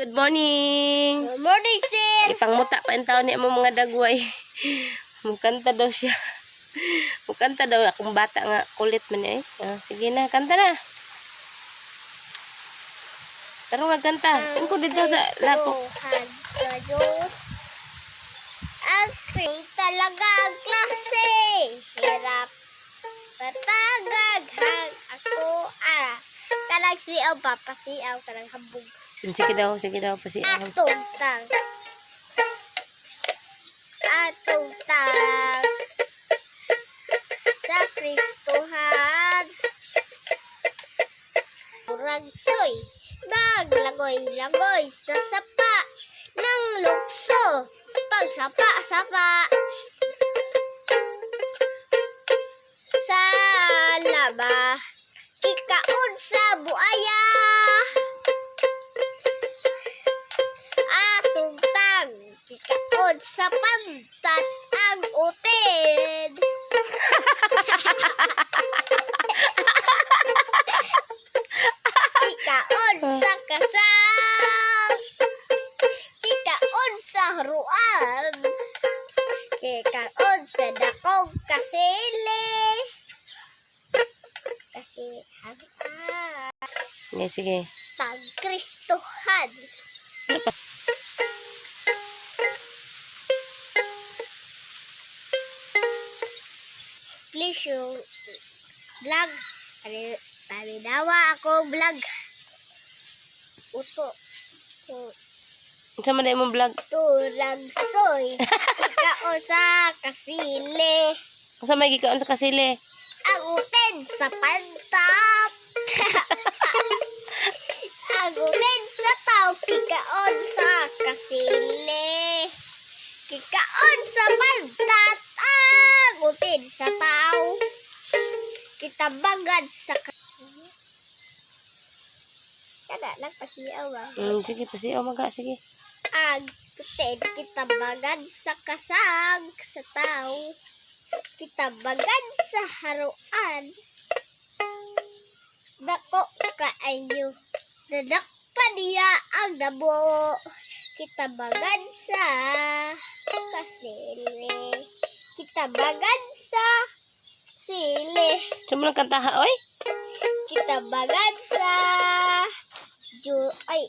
Good morning. Good morning, sir. Ipangmuta pa ang taon niya mo mga dagway. Mukanta daw siya. Mukanta daw akong bata nga kulit man eh. Sige na, kanta na. Taro nga kanta. Tingko dito sa lako. Sa Diyos. Aking talaga klase. Hirap. Patagag hang ako. Kanang siyaw pa. Pasiyaw. Kanang habog. Sige daw, pasi ako. Atong tang. Sa Kristohan. Uragsoy. Naglagoy-lagoy sa sapa ng lukso. Pagsapa-sapa. Sa laba. Kikaon sa buaya. Atong kikaon sa pantat ang uted. Kikaon sa kasang. Kikaon sa haruan. Kikaon sa dakong kasili. Sige. Pag-Kristohan. Please yung vlog. Pamidawa ako vlog. Uto. Unsa man mo vlog? Turagsoy. Ikao sa kasili. Unsa may gikaon sa kasili? Ang uted sa pantap. Ang uted sa tao. Kikaon sa kasili. Kikaon sa pantat. Ang uted sa tao. Kitabagad sa kada nagpasiyaw ba? Sige, pasiyaw maga, sige. Ang uted kitabagad sa kasag sa tao. Kitabagad sa haruan. Dako kaayo. Dadakpa niya ang dabo. Kitabagad sa kasili. Kitabagad sa sili. Saan mo nagkantaha, oy? Kitabagad sa ay.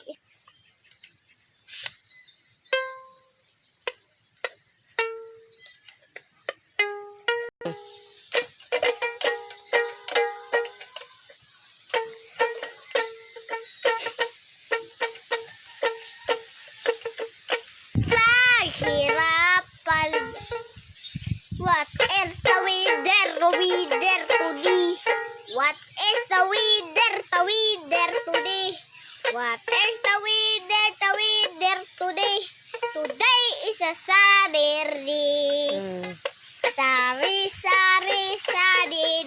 Sa hirapan. What is the weather today? What is the weather today? What is the weather today? Today is a Saturday. Sunny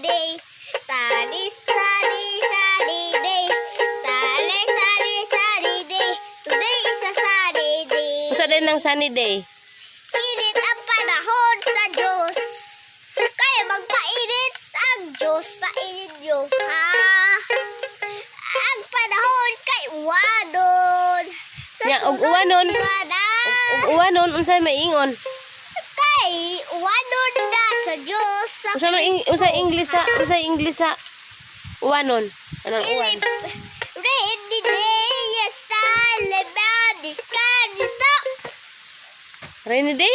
day. Sunny day. Today is a sunny day. Usa din ng sunny day. Init ang panahon sa Diyos. Kaya magpainit ang Diyos sa inyo. Ang panahon kay uwanon. Og uwanon unsay maingon? Kay uwanon na sa Diyos. Usa English sa uwanon. Anong uwan? Rainy day, yes, rainy day. Rainy day?